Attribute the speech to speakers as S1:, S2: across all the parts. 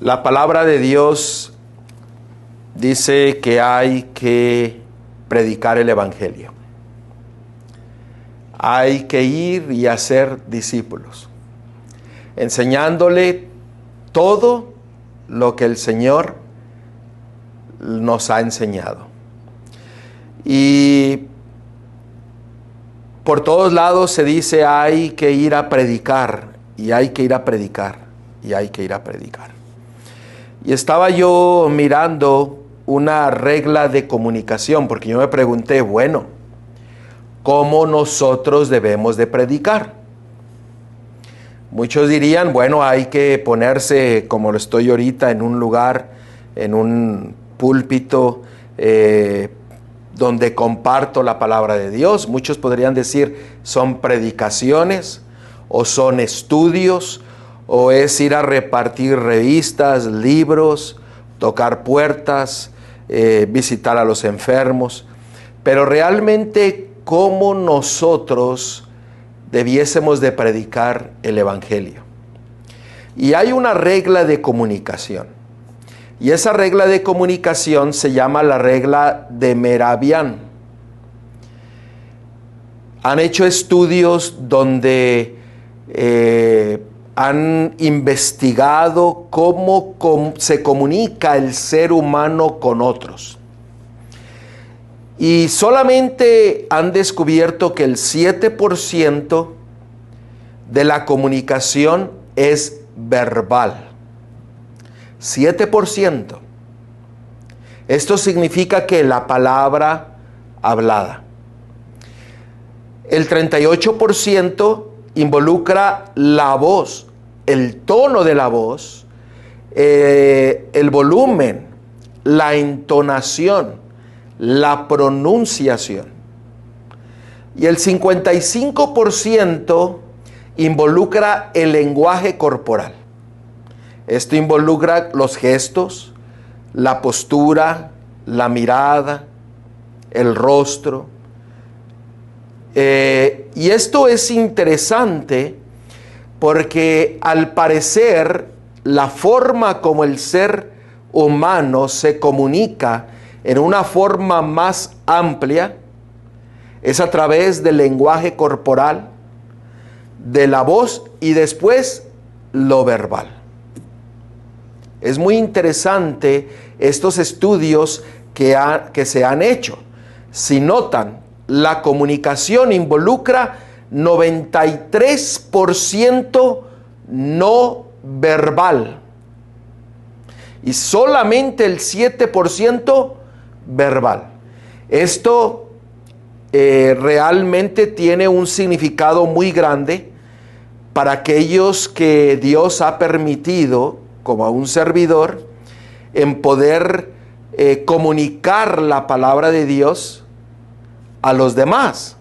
S1: La palabra de Dios dice que hay que predicar el Evangelio. Hay que ir y hacer discípulos, enseñándole todo lo que el Señor nos ha enseñado. Y por todos lados se dice hay que ir a predicar, y hay que ir a predicar, y hay que ir a predicar. Y estaba yo mirando una regla de comunicación, porque yo me pregunté, bueno, ¿cómo nosotros debemos de predicar? Muchos dirían, bueno, hay que ponerse, como lo estoy ahorita, en un lugar, en un púlpito, donde comparto la palabra de Dios. Muchos podrían decir, son predicaciones, o son estudios, o es ir a repartir revistas, libros, tocar puertas, visitar a los enfermos. Pero realmente, ¿cómo nosotros debiésemos de predicar el Evangelio? Y hay una regla de comunicación. Y esa regla de comunicación se llama la regla de Mehrabián. Han hecho estudios donde han investigado cómo se comunica el ser humano con otros. Y solamente han descubierto que el 7% de la comunicación es verbal. 7%. Esto significa que la palabra hablada. El 38% involucra la voz, el tono de la voz, el volumen, la entonación, la pronunciación. Y el 55% involucra el lenguaje corporal. Esto involucra los gestos, la postura, la mirada, el rostro. Y esto es interesante porque al parecer la forma como el ser humano se comunica en una forma más amplia es a través del lenguaje corporal, de la voz y después lo verbal. Es muy interesante estos estudios que se han hecho. Si notan, la comunicación involucra 93% no verbal y solamente el 7% verbal. Esto realmente tiene un significado muy grande para aquellos que Dios ha permitido, como a un servidor, en poder comunicar la palabra de Dios a los demás.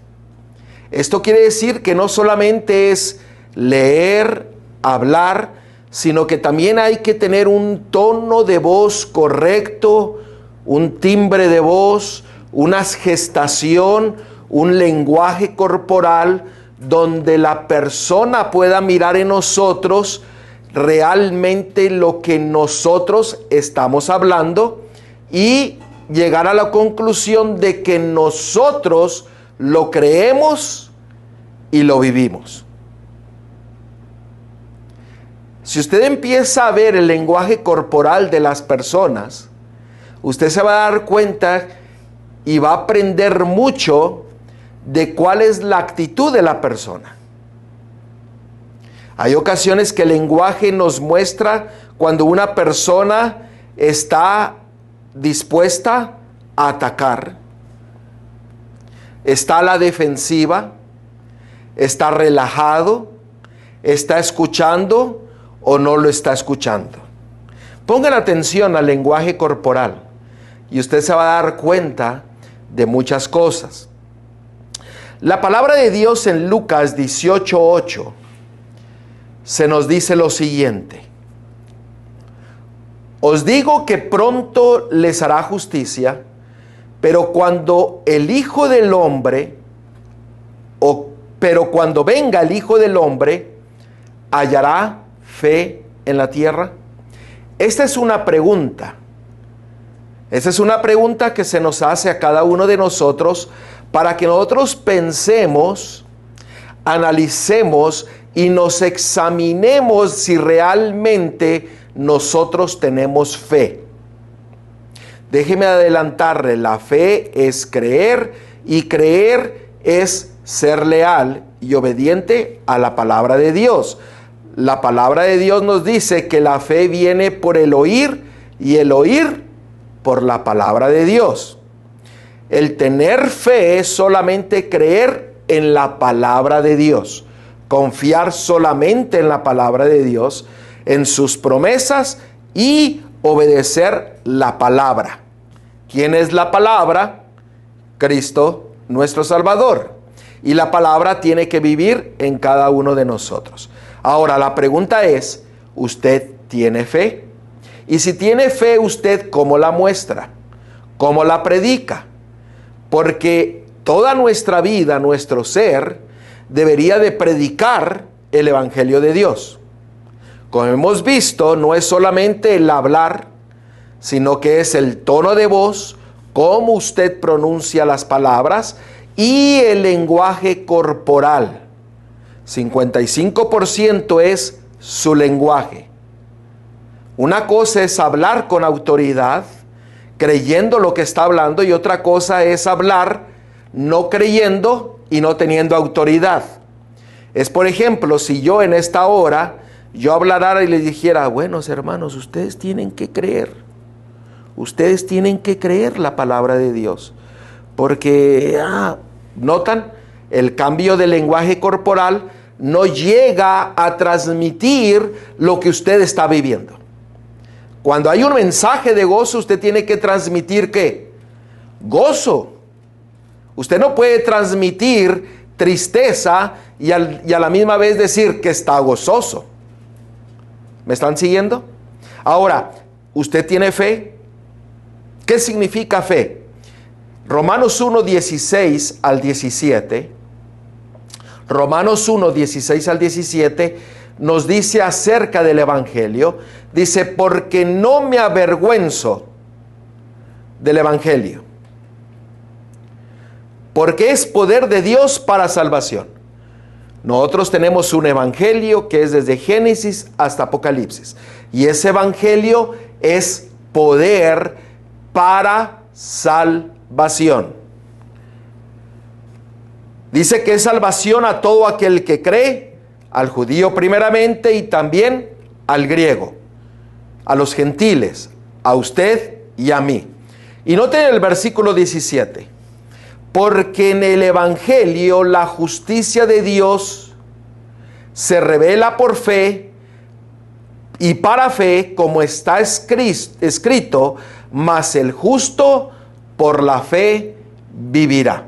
S1: Esto quiere decir que no solamente es leer, hablar, sino que también hay que tener un tono de voz correcto, un timbre de voz, una gestación, un lenguaje corporal, donde la persona pueda mirar en nosotros realmente lo que nosotros estamos hablando y llegar a la conclusión de que nosotros lo creemos y lo vivimos. Si usted empieza a ver el lenguaje corporal de las personas, usted se va a dar cuenta y va a aprender mucho de cuál es la actitud de la persona. Hay ocasiones que el lenguaje nos muestra cuando una persona está dispuesta a atacar, está a la defensiva, está relajado, está escuchando o no lo está escuchando. Pongan atención al lenguaje corporal y usted se va a dar cuenta de muchas cosas. La palabra de Dios en Lucas 18:8 se nos dice lo siguiente: os digo que pronto les hará justicia, pero cuando venga el Hijo del Hombre, ¿hallará fe en la tierra? esta es una pregunta. Esta es una pregunta que se nos hace a cada uno de nosotros para que nosotros pensemos, analicemos y nos examinemos si realmente nosotros tenemos fe. Déjeme adelantarle, la fe es creer y creer es ser leal y obediente a la palabra de Dios. La palabra de Dios nos dice que la fe viene por el oír y el oír por la palabra de Dios. El tener fe es solamente creer en la palabra de Dios, confiar solamente en la palabra de Dios, en sus promesas y obedecer la palabra. ¿Quién es la palabra? Cristo, nuestro Salvador. Y la palabra tiene que vivir en cada uno de nosotros. Ahora, la pregunta es, ¿usted tiene fe? Y si tiene fe, ¿usted cómo la muestra? ¿Cómo la predica? Porque toda nuestra vida, nuestro ser, debería de predicar el Evangelio de Dios. Como hemos visto, no es solamente el hablar, sino que es el tono de voz, cómo usted pronuncia las palabras y el lenguaje corporal. 55% es su lenguaje. Una cosa es hablar con autoridad, creyendo lo que está hablando, y otra cosa es hablar no creyendo y no teniendo autoridad. Es, por ejemplo, si yo en esta hora, yo hablara y les dijera, buenos hermanos, ustedes tienen que creer. Ustedes tienen que creer la palabra de Dios. Porque, ¿notan? El cambio de lenguaje corporal no llega a transmitir lo que usted está viviendo. Cuando hay un mensaje de gozo, usted tiene que transmitir ¿qué? Gozo. Usted no puede transmitir tristeza y a la misma vez decir que está gozoso. ¿Me están siguiendo? Ahora, ¿usted tiene fe? ¿Qué significa fe? Romanos 1, 16 al 17. Romanos 1, 16 al 17 nos dice acerca del Evangelio. Dice, porque no me avergüenzo del Evangelio, porque es poder de Dios para salvación. Nosotros tenemos un Evangelio que es desde Génesis hasta Apocalipsis. Y ese Evangelio es poder para salvación. Dice que es salvación a todo aquel que cree, al judío primeramente y también al griego, a los gentiles, a usted y a mí. Y noten el versículo 17. Porque en el Evangelio la justicia de Dios se revela por fe y para fe, como está escrito, mas el justo por la fe vivirá.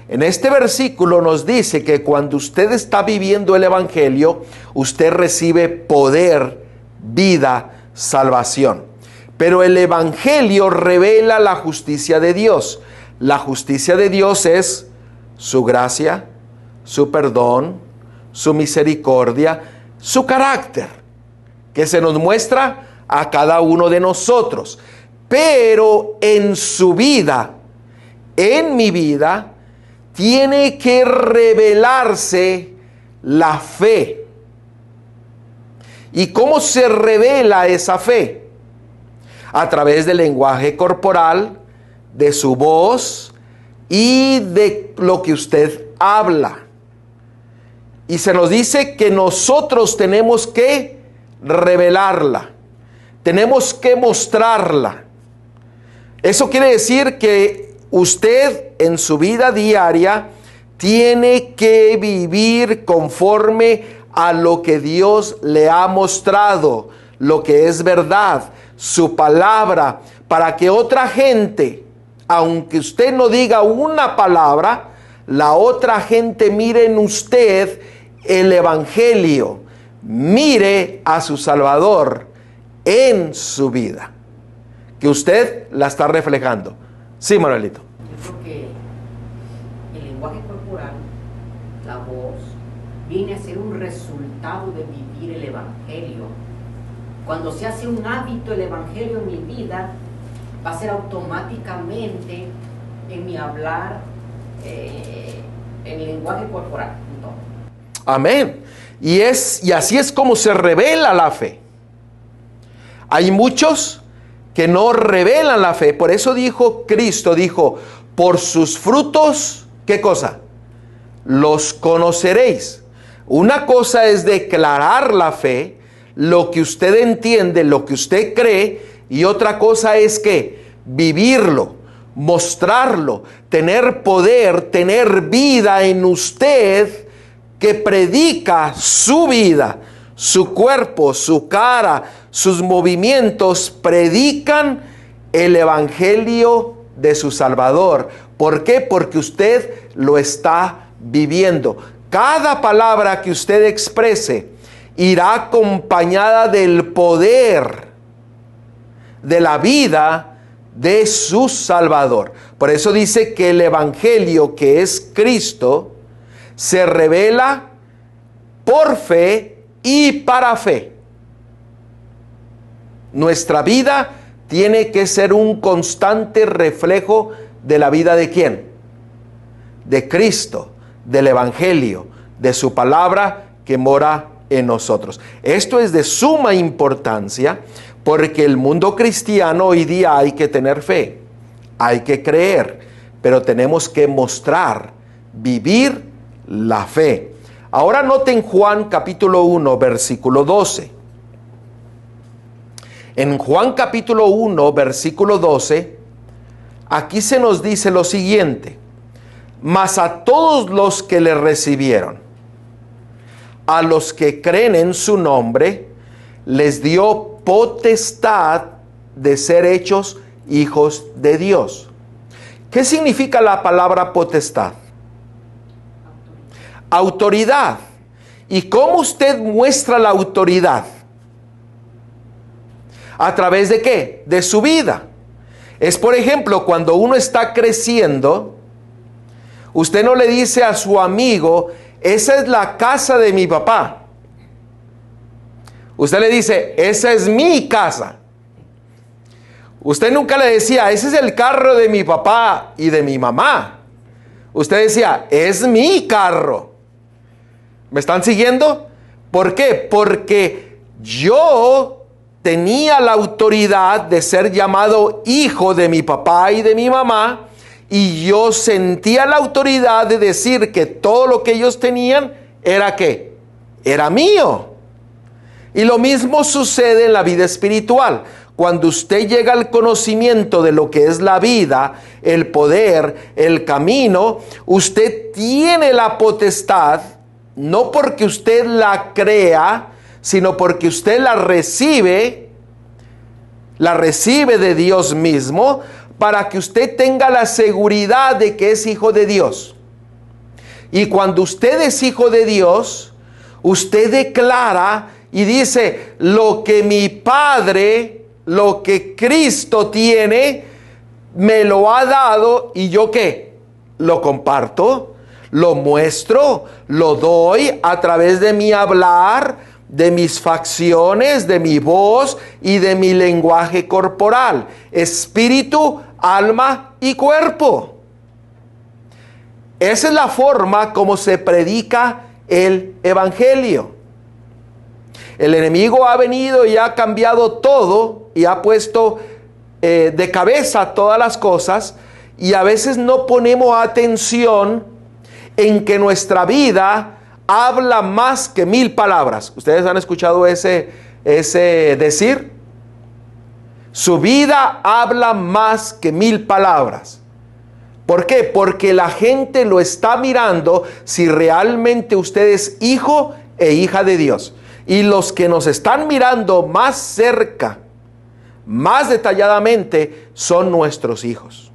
S1: En este versículo nos dice que cuando usted está viviendo el Evangelio, usted recibe poder, vida, salvación. Pero el Evangelio revela la justicia de Dios. La justicia de Dios es su gracia, su perdón, su misericordia, su carácter, que se nos muestra a cada uno de nosotros. Pero en su vida, en mi vida, tiene que revelarse la fe. ¿Y cómo se revela esa fe? A través del lenguaje corporal, de su voz y de lo que usted habla. Y se nos dice que nosotros tenemos que revelarla, tenemos que mostrarla. Eso quiere decir que usted en su vida diaria tiene que vivir conforme a lo que Dios le ha mostrado, lo que es verdad, su palabra, para que otra gente, aunque usted no diga una palabra, la otra gente mire en usted el Evangelio, mire a su Salvador en su vida, que usted la está reflejando. Sí, Manuelito.
S2: Yo creo que el lenguaje corporal, la voz, viene a ser un resultado de vivir el Evangelio. Cuando se hace un hábito el Evangelio en mi vida, va a ser automáticamente en mi hablar, en el lenguaje corporal. Entonces,
S1: amén. Y así es como se revela la fe. Hay muchos que no revelan la fe. Por eso Cristo dijo, por sus frutos, ¿qué cosa? Los conoceréis. Una cosa es declarar la fe, lo que usted entiende, lo que usted cree, y otra cosa es que vivirlo, mostrarlo, tener poder, tener vida en usted, que predica su vida, su cuerpo, su cara, sus movimientos, predican el evangelio de su Salvador. ¿Por qué? Porque usted lo está viviendo. Cada palabra que usted exprese irá acompañada del poder de la vida de su Salvador. Por eso dice que el evangelio, que es Cristo, se revela por fe y para fe. Nuestra vida tiene que ser un constante reflejo de la vida ¿de quién? De Cristo, del evangelio, de su palabra que mora en nosotros. Esto es de suma importancia, porque el mundo cristiano hoy día hay que tener fe, hay que creer, pero tenemos que mostrar, vivir la fe. Ahora noten Juan capítulo 1, versículo 12. En Juan capítulo 1, versículo 12, aquí se nos dice lo siguiente: mas a todos los que le recibieron, a los que creen en su nombre, les dio potestad de ser hechos hijos de Dios. ¿Qué significa la palabra potestad? Autoridad. ¿Y cómo usted muestra la autoridad? ¿A través de qué? De su vida. Es, por ejemplo, cuando uno está creciendo, usted no le dice a su amigo, esa es la casa de mi papá. Usted le dice, esa es mi casa. Usted nunca le decía, ese es el carro de mi papá y de mi mamá. Usted decía, es mi carro. ¿Me están siguiendo? ¿Por qué? Porque yo tenía la autoridad de ser llamado hijo de mi papá y de mi mamá, y yo sentía la autoridad de decir que todo lo que ellos tenían era ¿qué? Era mío. Y lo mismo sucede en la vida espiritual. Cuando usted llega al conocimiento de lo que es la vida, el poder, el camino, usted tiene la potestad, no porque usted la crea, sino porque usted la recibe de Dios mismo, para que usted tenga la seguridad de que es hijo de Dios. Y cuando usted es hijo de Dios, usted declara y dice, lo que mi Padre, lo que Cristo tiene, me lo ha dado, y yo ¿qué? Lo comparto, lo muestro, lo doy a través de mi hablar, de mis facciones, de mi voz y de mi lenguaje corporal, espíritu, alma y cuerpo. Esa es la forma como se predica el evangelio. El enemigo ha venido y ha cambiado todo y ha puesto de cabeza todas las cosas, y a veces no ponemos atención en que nuestra vida habla más que 1000 palabras. ¿Ustedes han escuchado ese decir? Su vida habla más que 1000 palabras. ¿Por qué? Porque la gente lo está mirando si realmente usted es hijo e hija de Dios. Y los que nos están mirando más cerca, más detalladamente, son nuestros hijos.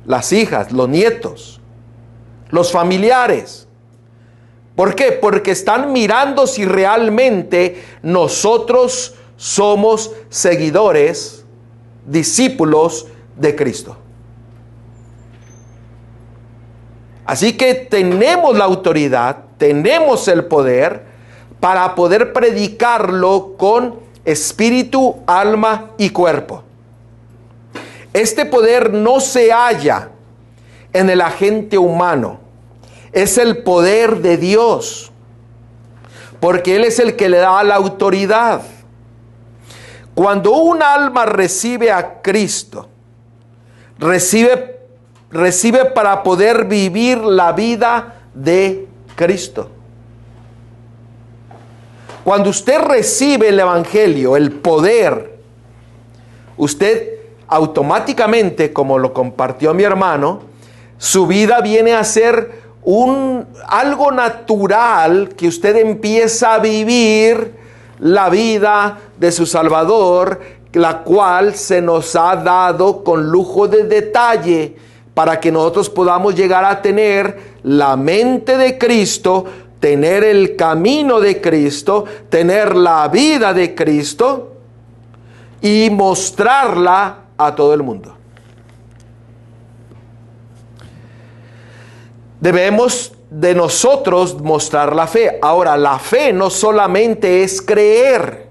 S1: Las hijas, los nietos, los familiares. ¿Por qué? Porque están mirando si realmente nosotros somos seguidores, discípulos de Cristo. Así que tenemos la autoridad, tenemos el poder para poder predicarlo con espíritu, alma y cuerpo. Este poder no se halla en el agente humano, es el poder de Dios, porque Él es el que le da la autoridad. Cuando un alma recibe a Cristo, recibe para poder vivir la vida de Cristo. Cuando usted recibe el Evangelio, el poder, usted automáticamente, como lo compartió mi hermano, su vida viene a ser algo natural, que usted empieza a vivir la vida de su Salvador, la cual se nos ha dado con lujo de detalle para que nosotros podamos llegar a tener la mente de Cristo, tener el camino de Cristo, tener la vida de Cristo y mostrarla a todo el mundo. Debemos de nosotros mostrar la fe. Ahora, la fe no solamente es creer.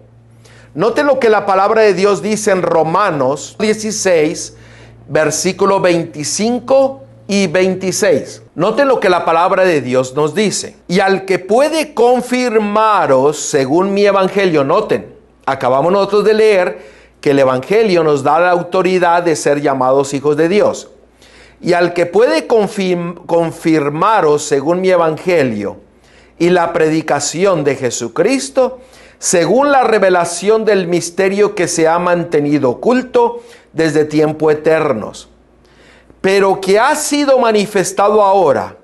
S1: Note lo que la palabra de Dios dice en Romanos 16, versículo 25 y 26. Note lo que la palabra de Dios nos dice. Y al que puede confirmaros según mi evangelio, noten, acabamos nosotros de leer que el evangelio nos da la autoridad de ser llamados hijos de Dios. Y al que puede confirmaros según mi evangelio y la predicación de Jesucristo, según la revelación del misterio que se ha mantenido oculto desde tiempos eternos, pero que ha sido manifestado ahora.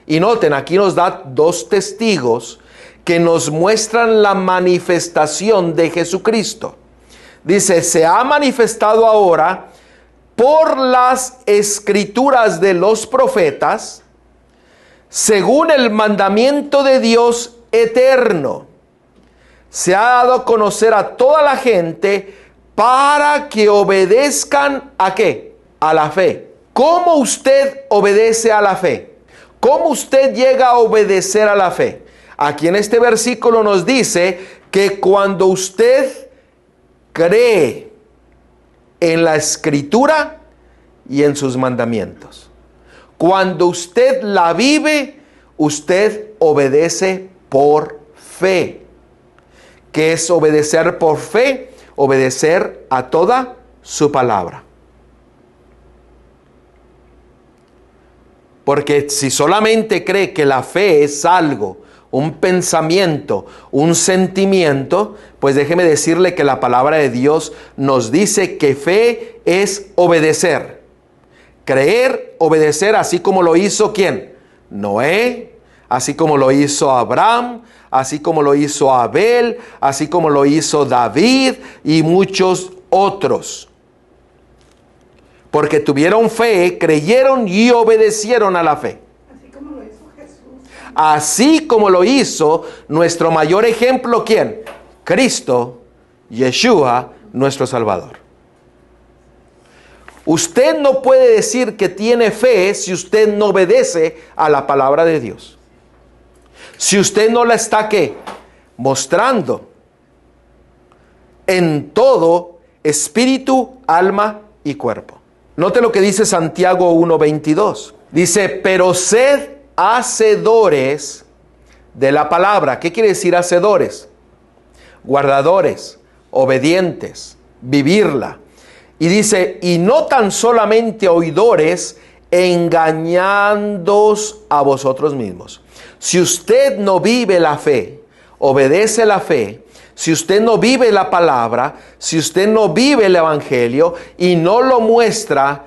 S1: Y noten, aquí nos da dos testigos que nos muestran la manifestación de Jesucristo. Dice, se ha manifestado ahora por las escrituras de los profetas, según el mandamiento de Dios eterno. Se ha dado a conocer a toda la gente para que obedezcan ¿a qué? A la fe. ¿Cómo usted obedece a la fe? ¿Cómo usted llega a obedecer a la fe? Aquí en este versículo nos dice que cuando usted cree en la escritura y en sus mandamientos, cuando usted la vive, usted obedece por fe. ¿Qué es obedecer por fe? Obedecer a toda su palabra. Porque si solamente cree que la fe es algo, un pensamiento, un sentimiento, pues déjeme decirle que la palabra de Dios nos dice que fe es obedecer. Creer, obedecer, así como lo hizo ¿quién? Noé, así como lo hizo Abraham, así como lo hizo Abel, así como lo hizo David y muchos otros. Porque tuvieron fe, creyeron y obedecieron a la fe.
S3: Así como lo hizo Jesús.
S1: Así como lo hizo nuestro mayor ejemplo, ¿quién? Cristo, Yeshua, nuestro Salvador. Usted no puede decir que tiene fe si usted no obedece a la palabra de Dios. Si usted no la está, ¿qué? Mostrando en todo espíritu, alma y cuerpo. Note lo que dice Santiago 1:22. Dice, pero sed hacedores de la palabra. ¿Qué quiere decir hacedores? Guardadores, obedientes, vivirla. Y dice, y no tan solamente oidores, engañándoos a vosotros mismos. Si usted no vive la fe, obedece la fe, si usted no vive la palabra, si usted no vive el evangelio y no lo muestra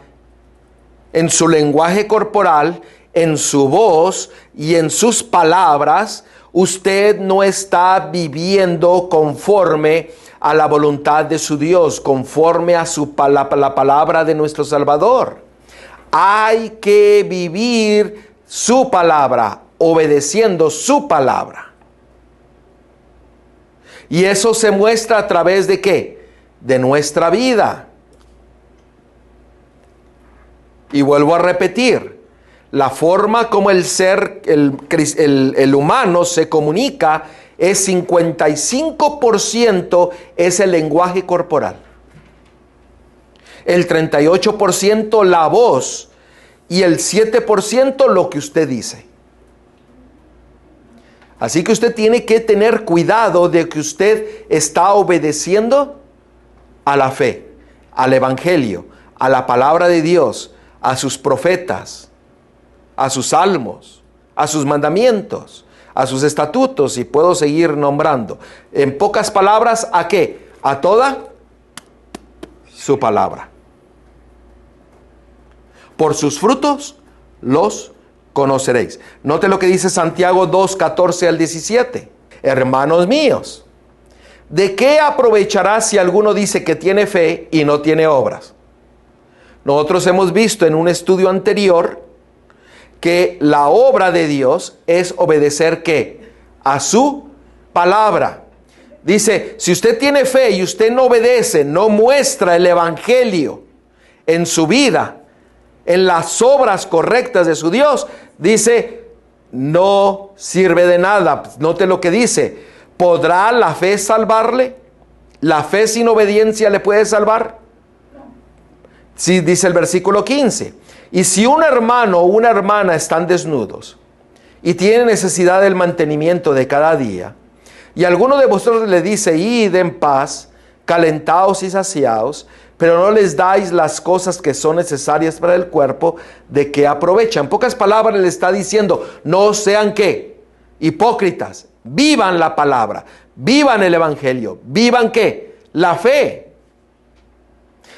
S1: en su lenguaje corporal, en su voz y en sus palabras, usted no está viviendo conforme a la voluntad de su Dios, conforme a la palabra de nuestro Salvador. Hay que vivir su palabra, obedeciendo su palabra. Y eso se muestra a través de ¿qué? De nuestra vida. Y vuelvo a repetir, la forma como el ser, el humano se comunica es 55% es el lenguaje corporal, el 38% la voz y el 7% lo que usted dice. Así que usted tiene que tener cuidado de que usted está obedeciendo a la fe, al evangelio, a la palabra de Dios, a sus profetas, a sus salmos, a sus mandamientos, a sus estatutos, y puedo seguir nombrando. En pocas palabras, ¿a qué? A toda su palabra. Por sus frutos los conoceréis. Note lo que dice Santiago 2, 14 al 17. Hermanos míos, ¿de qué aprovechará si alguno dice que tiene fe y no tiene obras? Nosotros hemos visto en un estudio anterior que la obra de Dios es obedecer ¿qué? A su palabra. Dice, si usted tiene fe y usted no obedece, no muestra el evangelio en su vida, en las obras correctas de su Dios, dice, no sirve de nada. Note lo que dice, ¿podrá la fe salvarle? ¿La fe sin obediencia le puede salvar? Sí, dice el versículo 15. Y si un hermano o una hermana están desnudos y tienen necesidad del mantenimiento de cada día, y alguno de vosotros le dice, id en paz, calentaos y saciaos, pero no les dais las cosas que son necesarias para el cuerpo, ¿de qué aprovechan? En pocas palabras le está diciendo, no sean ¿qué? Hipócritas, vivan la palabra, vivan el evangelio, vivan ¿qué? La fe.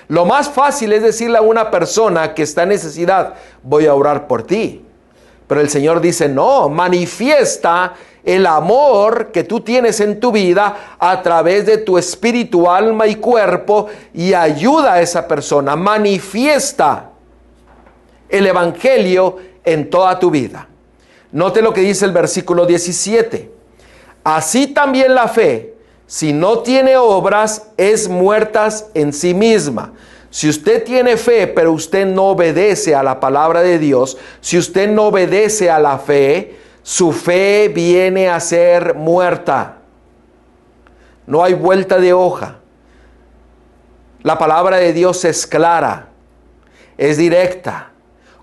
S1: Lo más fácil es decirle a una persona que está en necesidad, voy a orar por ti. Pero el Señor dice, no, manifiesta el amor que tú tienes en tu vida a través de tu espíritu, alma y cuerpo, y ayuda a esa persona. Manifiesta el evangelio en toda tu vida. Note lo que dice el versículo 17. Así también la fe, si no tiene obras, es muerta en sí misma. Si usted tiene fe, pero usted no obedece a la palabra de Dios, si usted no obedece a la fe, su fe viene a ser muerta. No hay vuelta de hoja. La palabra de Dios es clara, es directa.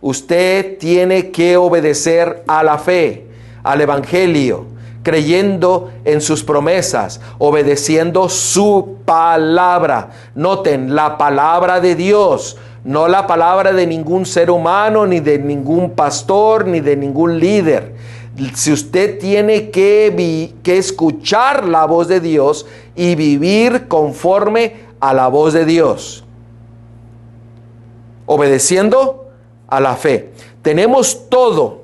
S1: Usted tiene que obedecer a la fe, al evangelio, creyendo en sus promesas, obedeciendo su palabra. Noten, la palabra de Dios, no la palabra de ningún ser humano, ni de ningún pastor, ni de ningún líder. Si usted tiene que escuchar la voz de Dios y vivir conforme a la voz de Dios, obedeciendo a la fe. Tenemos todo.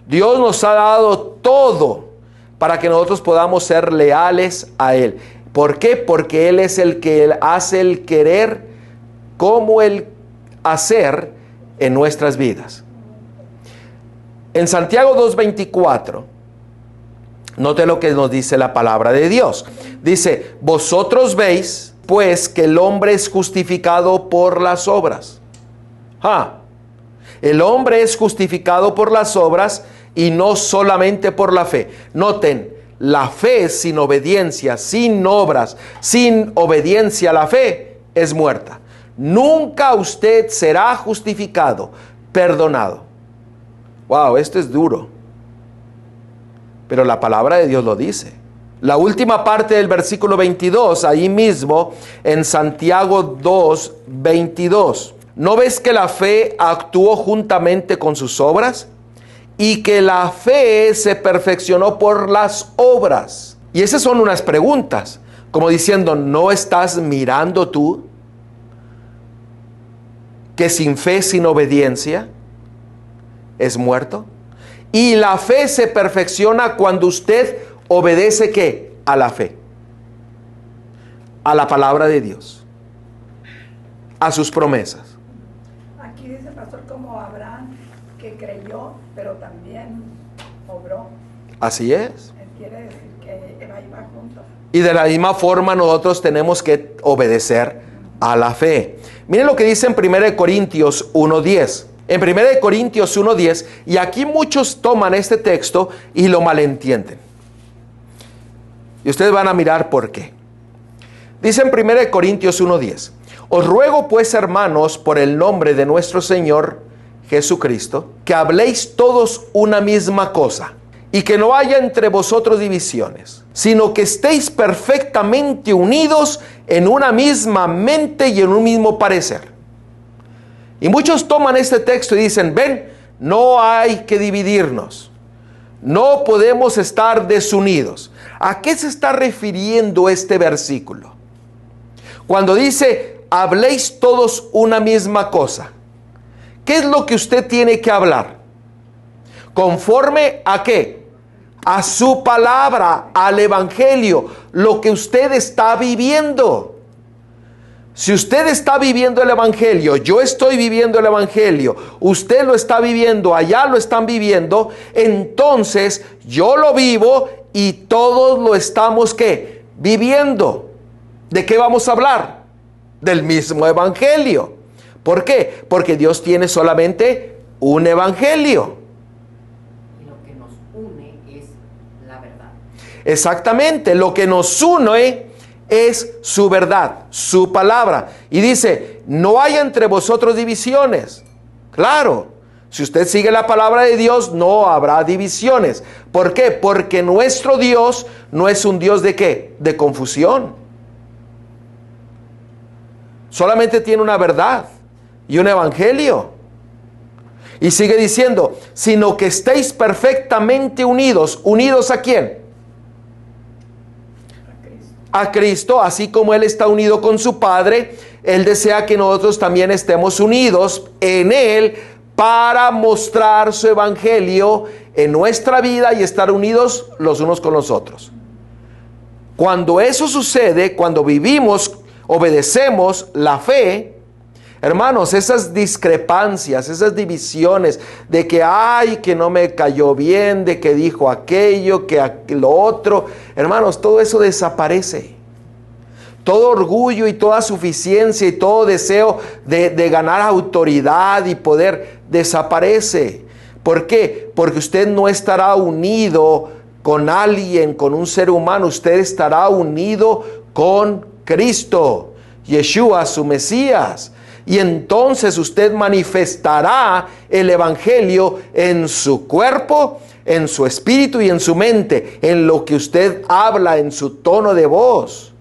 S1: Dios nos ha dado todo para que nosotros podamos ser leales a Él. ¿Por qué? Porque Él es el que hace el querer como el hacer en nuestras vidas. En Santiago 2:24, note lo que nos dice la palabra de Dios. Dice, vosotros veis, pues, que el hombre es justificado por las obras. El hombre es justificado por las obras y no solamente por la fe. Noten, la fe sin obediencia, sin obras, sin obediencia a la fe, es muerta. Nunca usted será justificado, perdonado. Wow, esto es duro. Pero la palabra de Dios lo dice. La última parte del versículo 22, ahí mismo en Santiago 2:22. ¿No ves que la fe actuó juntamente con sus obras? Y que la fe se perfeccionó por las obras. Y esas son unas preguntas, como diciendo, ¿no estás mirando tú que sin fe, sin obediencia, es muerto? Y la fe se perfecciona cuando usted obedece ¿qué? A la fe, a la palabra de Dios, a sus promesas.
S3: Aquí dice, pastor, como Abraham, que creyó, pero también obró.
S1: Así es.
S3: Quiere decir que va juntos.
S1: Y de la misma forma nosotros tenemos que obedecer a la fe. Miren lo que dice en 1 Corintios 1:10. En 1 Corintios 1:10, y aquí muchos toman este texto y lo malentienden. Y ustedes van a mirar por qué. Dice en 1 Corintios 1:10: os ruego pues, hermanos, por el nombre de nuestro Señor Jesucristo, que habléis todos una misma cosa, y que no haya entre vosotros divisiones, sino que estéis perfectamente unidos en una misma mente y en un mismo parecer. Y muchos toman este texto y dicen: ven, no hay que dividirnos, no podemos estar desunidos. ¿A qué se está refiriendo este versículo? Cuando dice: habléis todos una misma cosa, ¿qué es lo que usted tiene que hablar? ¿Conforme a qué? A su palabra, al evangelio, lo que usted está viviendo. Si usted está viviendo el evangelio, yo estoy viviendo el evangelio, usted lo está viviendo, allá lo están viviendo, entonces yo lo vivo y todos lo estamos ¿qué? Viviendo. ¿De qué vamos a hablar? Del mismo evangelio. ¿Por qué? Porque Dios tiene solamente un evangelio.
S2: Y lo que nos une es la verdad.
S1: Exactamente, lo que nos une es su verdad, su palabra. Y dice: no hay entre vosotros divisiones. Claro, si usted sigue la palabra de Dios, no habrá divisiones. ¿Por qué? Porque nuestro Dios no es un Dios de ¿qué? De confusión. Solamente tiene una verdad y un evangelio. Y sigue diciendo: sino que estéis perfectamente unidos. ¿Unidos a quién? A Cristo, así como Él está unido con su Padre. Él desea que nosotros también estemos unidos en Él para mostrar su evangelio en nuestra vida y estar unidos los unos con los otros. Cuando eso sucede, cuando vivimos, obedecemos la fe, hermanos, esas discrepancias, esas divisiones de que ay, que no me cayó bien, de que dijo aquello, que lo otro, hermanos, todo eso desaparece. Todo orgullo y toda suficiencia y todo deseo de ganar autoridad y poder desaparece. ¿Por qué? Porque usted no estará unido con alguien, con un ser humano, usted estará unido con Cristo, Yeshua, su Mesías. Y entonces usted manifestará el evangelio en su cuerpo, en su espíritu y en su mente, en lo que usted habla, en su tono de voz.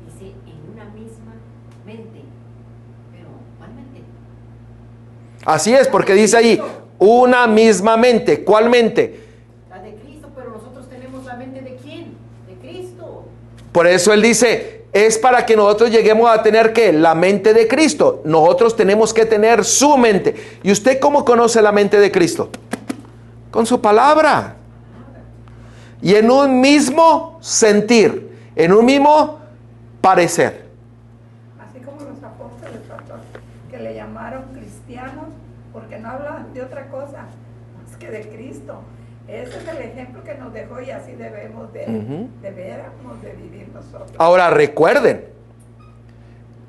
S2: Dice: en una misma mente. Pero, ¿cuál mente?
S1: Así es, porque dice ahí, una misma mente. ¿Cuál mente?
S2: La de Cristo, pero nosotros tenemos la mente ¿de quién? De Cristo.
S1: Por eso él dice, es para que nosotros lleguemos a tener ¿qué? La mente de Cristo. Nosotros tenemos que tener su mente. ¿Y usted cómo conoce la mente de Cristo? Con su palabra. Y en un mismo sentir, en un mismo parecer.
S3: Así como los apóstoles, pastor, que le llamaron cristianos porque no hablan de otra cosa más que de Cristo. Ese es el ejemplo que nos dejó y así debemos de vivir nosotros.
S1: Ahora recuerden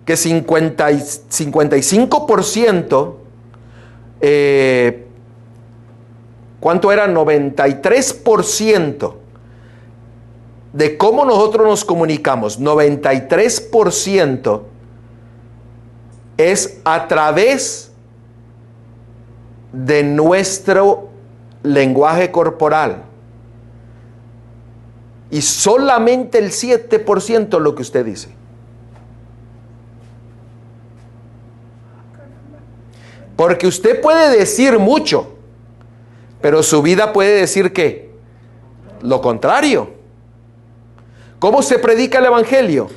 S1: que 55%, ¿cuánto era? 93% de cómo nosotros nos comunicamos, 93% es a través de nuestro lenguaje corporal. Y solamente el 7% es lo que usted dice. Porque usted puede decir mucho, pero su vida puede decir ¿qué? Lo contrario. ¿Cómo se predica el evangelio?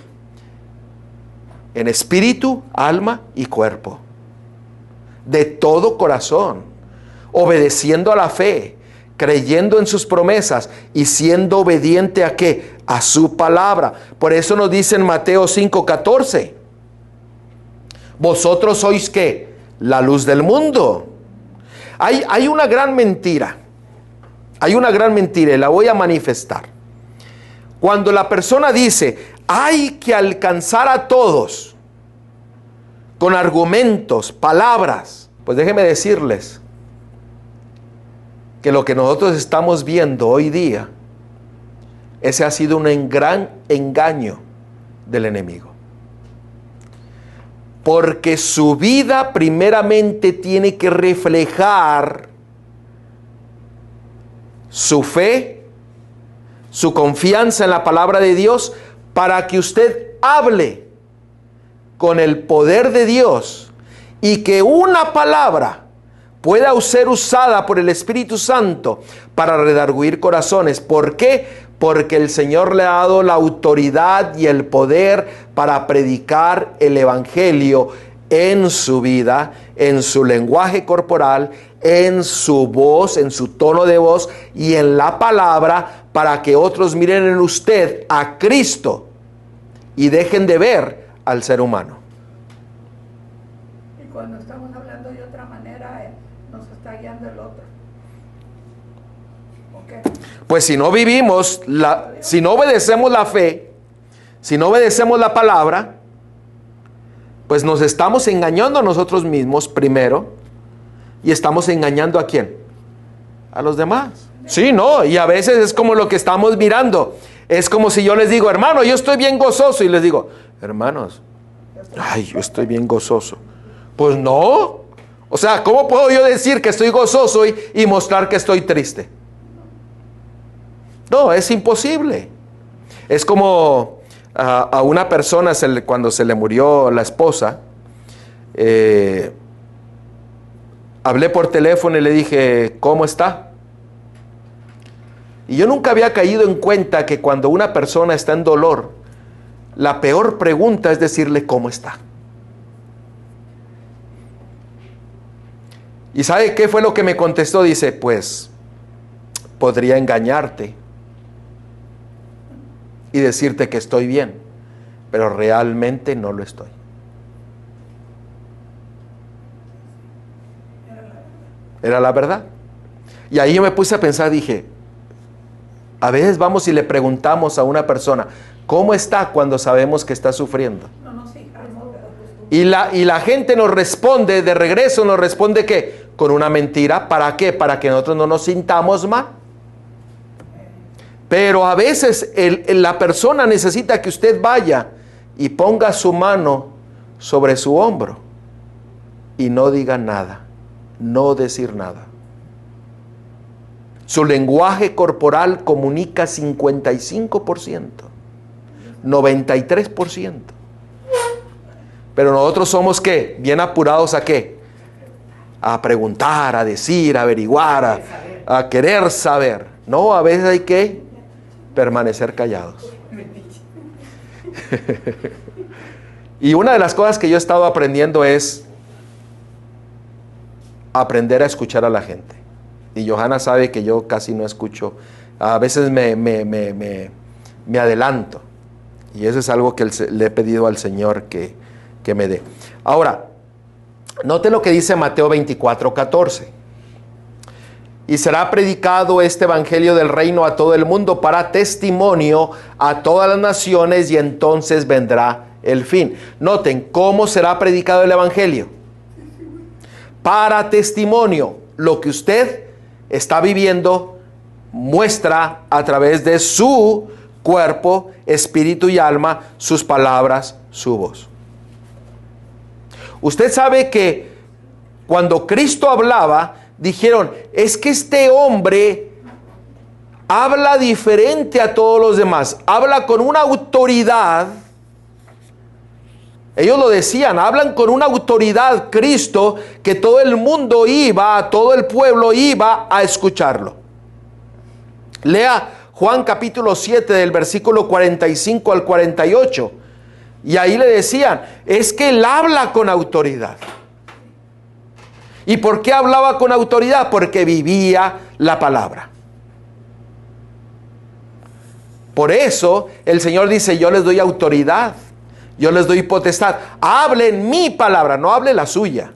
S1: En espíritu, alma y cuerpo. De todo corazón. Obedeciendo a la fe, creyendo en sus promesas y siendo obediente ¿a qué? A su palabra. Por eso nos dice en Mateo 5:14, vosotros sois ¿qué? La luz del mundo. Hay una gran mentira. Hay una gran mentira y la voy a manifestar. Cuando la persona dice, hay que alcanzar a todos con argumentos, palabras, pues déjenme decirles que lo que nosotros estamos viendo hoy día ese ha sido un gran engaño del enemigo. Porque su vida primeramente tiene que reflejar su fe, su confianza en la palabra de Dios, para que usted hable con el poder de Dios y que una palabra pueda ser usada por el Espíritu Santo para redarguir corazones. ¿Por qué? Porque el Señor le ha dado la autoridad y el poder para predicar el Evangelio en su vida, en su lenguaje corporal, en su voz, en su tono de voz y en la palabra, para que otros miren en usted a Cristo y dejen de ver al ser humano.
S3: Y cuando estamos hablando de otra manera, nos está guiando el otro. ¿Okay?
S1: Pues si no vivimos, si no obedecemos la fe, si no obedecemos la palabra, pues nos estamos engañando a nosotros mismos primero, y estamos engañando ¿a quién? A los demás. Sí, no, y a veces es como lo que estamos mirando. Es como si yo les digo, hermano, yo estoy bien gozoso, y les digo, hermanos, ay, yo estoy bien gozoso. Pues no. O sea, ¿cómo puedo yo decir que estoy gozoso y mostrar que estoy triste? No, es imposible. Es como a una persona cuando se le murió la esposa, hablé por teléfono y le dije, ¿cómo está? Y yo nunca había caído en cuenta que cuando una persona está en dolor, la peor pregunta es decirle ¿cómo está? ¿Y sabe qué fue lo que me contestó? Dice, pues, podría engañarte y decirte que estoy bien, pero realmente no lo estoy. Era la verdad. Y ahí yo me puse a pensar, dije, a veces vamos y le preguntamos a una persona, ¿cómo está?, cuando sabemos que está sufriendo. Y la gente nos responde, de regreso nos responde ¿qué? Con una mentira. ¿Para qué? Para que nosotros no nos sintamos mal. Pero a veces la persona necesita que usted vaya y ponga su mano sobre su hombro y no diga nada, no decir nada. Su lenguaje corporal comunica 55%, 93%. Pero nosotros somos ¿qué? Bien apurados ¿a qué? A preguntar, a decir, a averiguar, a querer saber. No, a veces hay que permanecer callados. Y una de las cosas que yo he estado aprendiendo es aprender a escuchar a la gente. Y Johanna sabe que yo casi no escucho. A veces me adelanto. Y eso es algo que le he pedido al Señor que me dé. Ahora, note lo que dice Mateo 24:14. Y será predicado este evangelio del reino a todo el mundo para testimonio a todas las naciones, y entonces vendrá el fin. Noten, ¿cómo será predicado el evangelio? Para testimonio. Lo que usted está viviendo muestra a través de su cuerpo, espíritu y alma, sus palabras, su voz. Usted sabe que cuando Cristo hablaba, dijeron, es que este hombre habla diferente a todos los demás, habla con una autoridad. Ellos lo decían, hablan con una autoridad, Cristo, que todo el mundo iba, todo el pueblo iba a escucharlo. Lea Juan capítulo 7 del versículo 45 al 48. Y ahí le decían, es que él habla con autoridad. ¿Y por qué hablaba con autoridad? Porque vivía la palabra. Por eso el Señor dice, yo les doy autoridad, yo les doy potestad. Hablen mi palabra, no hable la suya.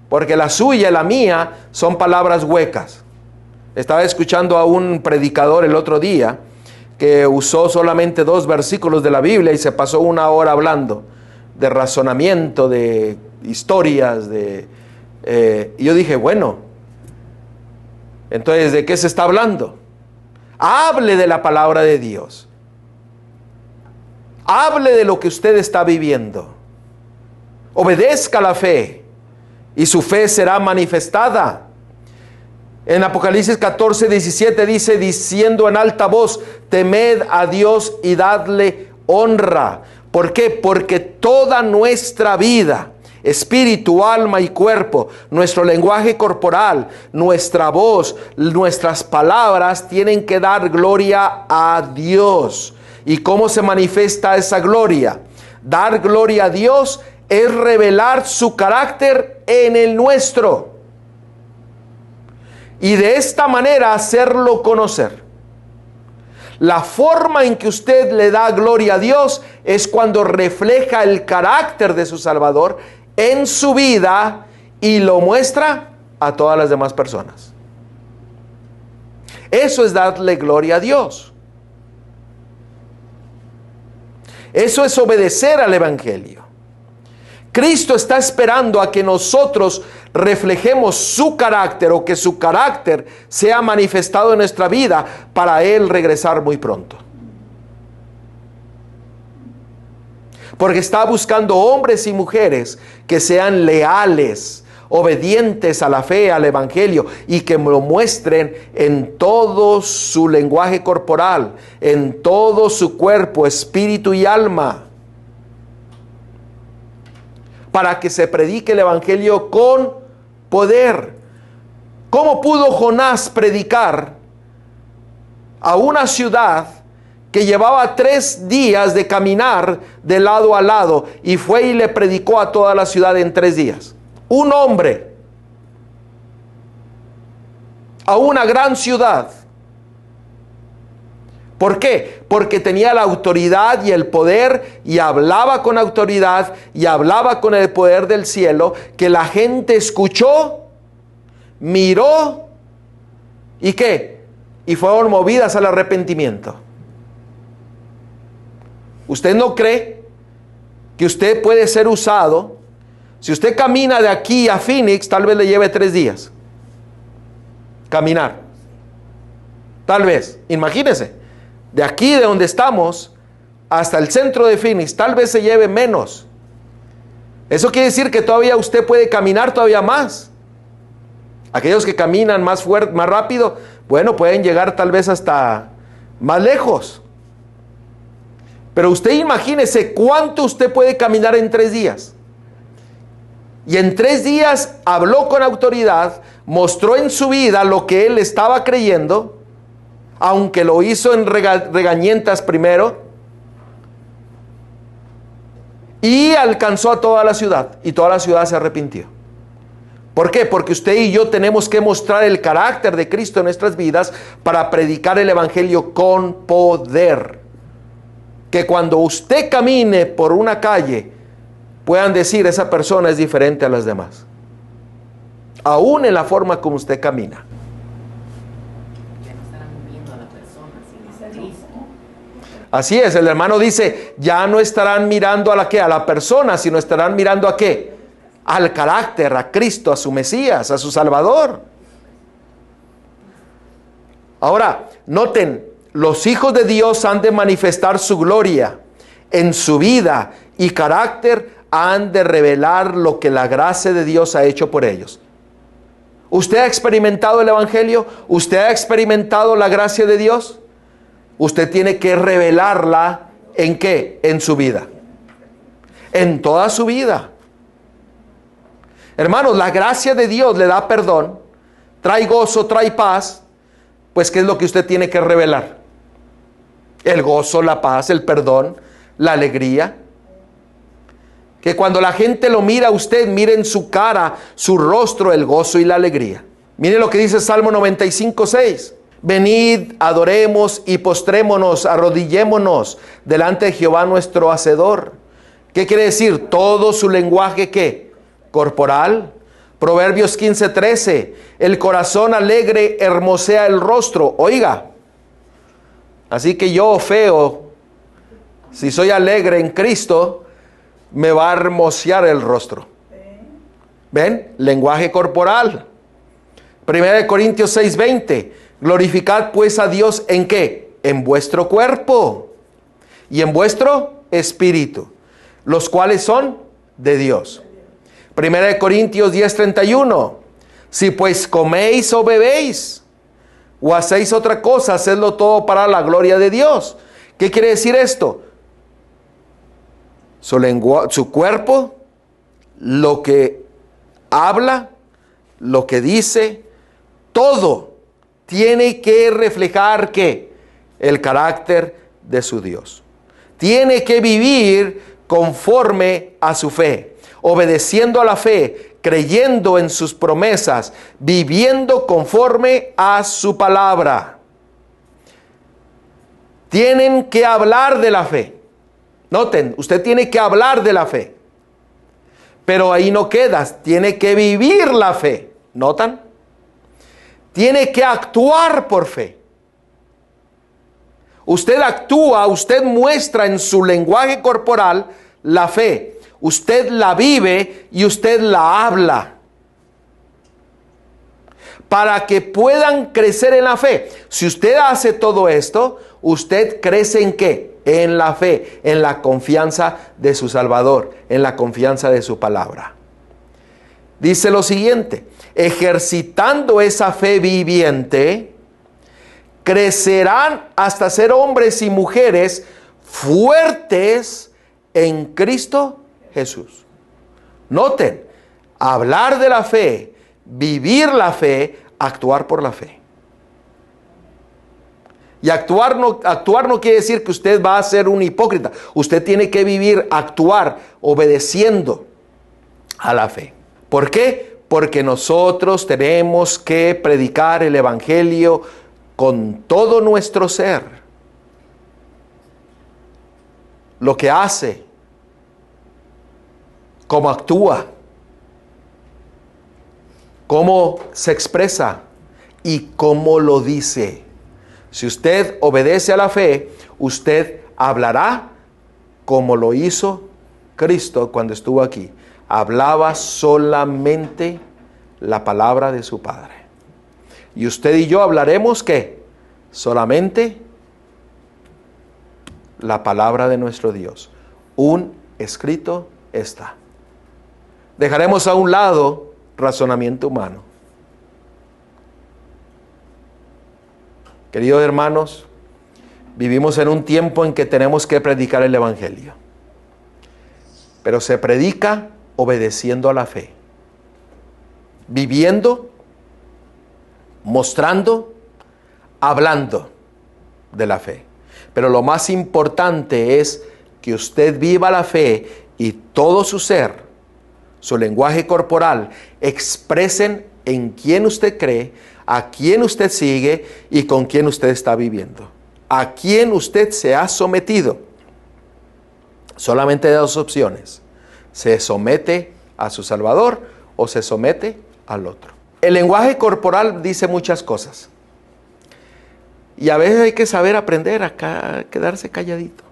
S1: Porque la suya y la mía son palabras huecas. Estaba escuchando a un predicador el otro día que usó solamente 2 versículos de la Biblia y se pasó 1 hora hablando de razonamiento, de historias, y yo dije, bueno, entonces, ¿de qué se está hablando? Hable de la palabra de Dios. Hable de lo que usted está viviendo. Obedezca la fe y su fe será manifestada. En Apocalipsis 14:17 dice, diciendo en alta voz, temed a Dios y dadle honra. ¿Por qué? Porque toda nuestra vida, espíritu, alma y cuerpo, nuestro lenguaje corporal, nuestra voz, nuestras palabras tienen que dar gloria a Dios. ¿Y cómo se manifiesta esa gloria? Dar gloria a Dios es revelar su carácter en el nuestro. Y de esta manera hacerlo conocer. La forma en que usted le da gloria a Dios es cuando refleja el carácter de su Salvador en su vida y lo muestra a todas las demás personas. Eso es darle gloria a Dios. Eso es obedecer al Evangelio. Cristo está esperando a que nosotros reflejemos su carácter o que su carácter sea manifestado en nuestra vida para Él regresar muy pronto. Porque está buscando hombres y mujeres que sean leales, obedientes a la fe, al Evangelio, y que lo muestren en todo su lenguaje corporal, en todo su cuerpo, espíritu y alma, para que se predique el Evangelio con poder. ¿Cómo pudo Jonás predicar a una ciudad que llevaba 3 días de caminar de lado a lado y fue y le predicó a toda la ciudad en 3 días? Un hombre a una gran ciudad. ¿Por qué? Porque tenía la autoridad y el poder y hablaba con autoridad y hablaba con el poder del cielo, que la gente escuchó, miró y ¿qué? Y fueron movidas al arrepentimiento. ¿Usted no cree que usted puede ser usado? Si usted camina de aquí a Phoenix, tal vez le lleve 3 días. Caminar. Tal vez, imagínese. De aquí, de donde estamos, hasta el centro de Phoenix, tal vez se lleve menos. Eso quiere decir que todavía usted puede caminar todavía más. Aquellos que caminan más fuerte, más rápido, bueno, pueden llegar tal vez hasta más lejos. Pero usted imagínese cuánto usted puede caminar en 3 días. Y en 3 días habló con autoridad, mostró en su vida lo que él estaba creyendo, aunque lo hizo en regañientas primero, y alcanzó a toda la ciudad, y toda la ciudad se arrepintió. ¿Por qué? Porque usted y yo tenemos que mostrar el carácter de Cristo en nuestras vidas para predicar el Evangelio con poder. Que cuando usted camine por una calle, puedan decir, esa persona es diferente a las demás. Aún en la forma como usted camina. Así es, el hermano dice, ya no estarán mirando a la ¿qué? A la persona, sino estarán mirando a ¿qué? Al carácter, a Cristo, a su Mesías, a su Salvador. Ahora, noten, los hijos de Dios han de manifestar su gloria en su vida y carácter, han de revelar lo que la gracia de Dios ha hecho por ellos. ¿Usted ha experimentado el Evangelio? ¿Usted ha experimentado la gracia de Dios? Usted tiene que revelarla ¿en qué? En su vida. En toda su vida. Hermanos, la gracia de Dios le da perdón, trae gozo, trae paz. Pues ¿qué es lo que usted tiene que revelar? El gozo, la paz, el perdón, la alegría. Que cuando la gente lo mira a usted, mire en su cara, su rostro, el gozo y la alegría. Mire lo que dice Salmo 95:6. Venid, adoremos y postrémonos, arrodillémonos delante de Jehová nuestro Hacedor. ¿Qué quiere decir? Todo su lenguaje, ¿qué? Corporal. Proverbios 15:13. El corazón alegre hermosea el rostro. Oiga. Así que yo, feo, si soy alegre en Cristo, me va a hermosear el rostro. ¿Ven? Lenguaje corporal. 1 Corintios 6:20. Glorificad pues a Dios ¿en qué? En vuestro cuerpo y en vuestro espíritu, los cuales son de Dios. 1 Corintios 10:31. Si pues coméis o bebéis o hacéis otra cosa, hacedlo todo para la gloria de Dios. ¿Qué quiere decir esto? Su cuerpo, lo que habla, lo que dice, todo tiene que reflejar ¿qué? El carácter de su Dios. Tiene que vivir conforme a su fe, obedeciendo a la fe, creyendo en sus promesas, viviendo conforme a su palabra. Tienen que hablar de la fe. Noten, usted tiene que hablar de la fe. Pero ahí no quedas, tiene que vivir la fe. ¿Notan? Tiene que actuar por fe. Usted actúa, usted muestra en su lenguaje corporal la fe. Usted la vive y usted la habla. Para que puedan crecer en la fe. Si usted hace todo esto, usted crece ¿en qué? En la fe, en la confianza de su Salvador, en la confianza de su palabra. Dice lo siguiente: ejercitando esa fe viviente, crecerán hasta ser hombres y mujeres fuertes en Cristo Jesús. Noten, hablar de la fe, vivir la fe, actuar por la fe. Y actuar no quiere decir que usted va a ser un hipócrita. Usted tiene que vivir, actuar, obedeciendo a la fe. ¿Por qué? Porque nosotros tenemos que predicar el Evangelio con todo nuestro ser. Lo que hace, cómo actúa, cómo se expresa y cómo lo dice. Si usted obedece a la fe, usted hablará como lo hizo Cristo cuando estuvo aquí. Hablaba solamente la palabra de su Padre. Y usted y yo hablaremos ¿qué? Solamente la palabra de nuestro Dios. Un escrito está. Dejaremos a un lado razonamiento humano. Queridos hermanos, vivimos en un tiempo en que tenemos que predicar el Evangelio. Pero se predica obedeciendo a la fe. Viviendo, mostrando, hablando de la fe. Pero lo más importante es que usted viva la fe y todo su ser, su lenguaje corporal, expresen en quién usted cree, a quién usted sigue y con quién usted está viviendo. A quién usted se ha sometido. Solamente dos opciones. Se somete a su Salvador o se somete al otro. El lenguaje corporal dice muchas cosas. Y a veces hay que saber aprender a quedarse calladito.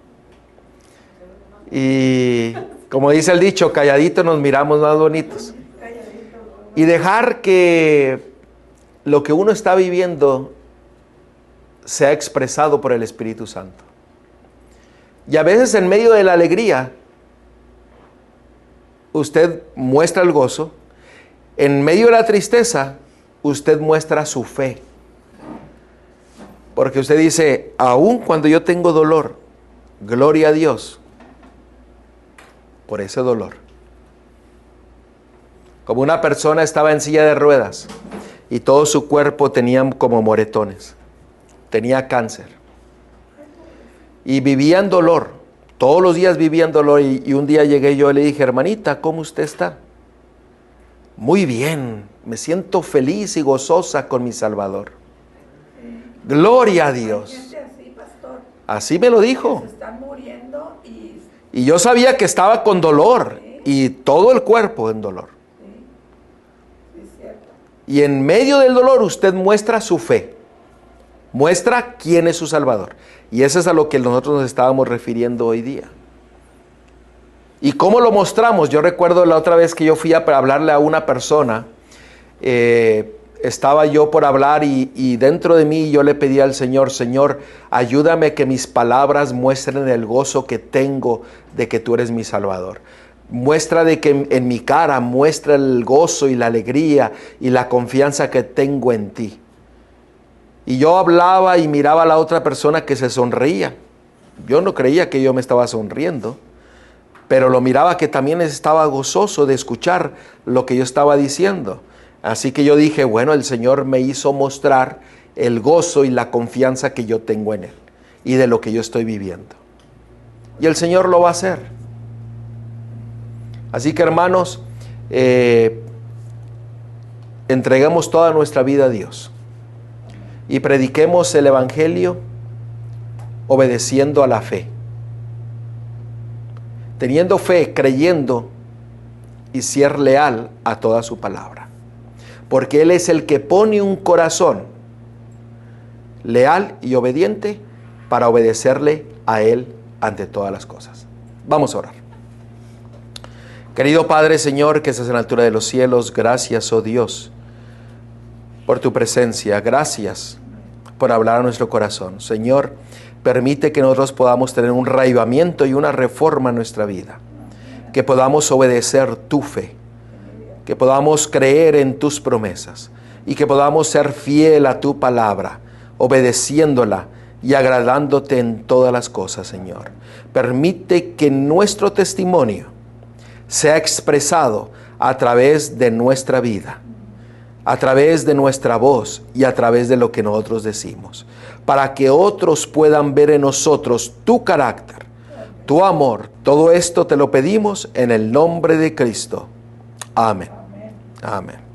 S1: Y como dice el dicho, calladito nos miramos más bonitos. Y dejar que lo que uno está viviendo sea expresado por el Espíritu Santo. Y a veces en medio de la alegría, usted muestra el gozo. En medio de la tristeza, usted muestra su fe. Porque usted dice, aun cuando yo tengo dolor, gloria a Dios por ese dolor. Como una persona estaba en silla de ruedas y todo su cuerpo tenía como moretones. Tenía cáncer. Y vivía en dolor. Todos los días vivía en dolor. Y un día llegué yo y le dije, hermanita, ¿cómo usted está? Muy bien. Me siento feliz y gozosa con mi Salvador. Gloria a Dios. Así me lo dijo. Y yo sabía que estaba con dolor. Y todo el cuerpo en dolor. Y en medio del dolor usted muestra su fe. Muestra quién es su Salvador. Y eso es a lo que nosotros nos estábamos refiriendo hoy día. ¿Y cómo lo mostramos? Yo recuerdo la otra vez que yo fui a hablarle a una persona. estaba yo por hablar y dentro de mí yo le pedí al Señor, Señor, ayúdame que mis palabras muestren el gozo que tengo de que tú eres mi Salvador. Muestra de que en mi cara muestra el gozo y la alegría y la confianza que tengo en ti. Y yo hablaba y miraba a la otra persona que se sonreía. Yo no creía que yo me estaba sonriendo, pero lo miraba que también estaba gozoso de escuchar lo que yo estaba diciendo. Así que yo dije, bueno, el Señor me hizo mostrar el gozo y la confianza que yo tengo en Él y de lo que yo estoy viviendo. Y el Señor lo va a hacer. Así que, hermanos, entreguemos toda nuestra vida a Dios y prediquemos el Evangelio obedeciendo a la fe. Teniendo fe, creyendo y ser leal a toda su palabra. Porque Él es el que pone un corazón leal y obediente para obedecerle a Él ante todas las cosas. Vamos a orar. Querido Padre, Señor, que estás en la altura de los cielos, gracias, oh Dios, por tu presencia. Gracias por hablar a nuestro corazón. Señor, permite que nosotros podamos tener un reavivamiento y una reforma en nuestra vida. Que podamos obedecer tu fe. Que podamos creer en tus promesas y que podamos ser fiel a tu palabra, obedeciéndola y agradándote en todas las cosas, Señor. Permite que nuestro testimonio sea expresado a través de nuestra vida, a través de nuestra voz y a través de lo que nosotros decimos, para que otros puedan ver en nosotros tu carácter, tu amor. Todo esto te lo pedimos en el nombre de Cristo. Amén. Amén.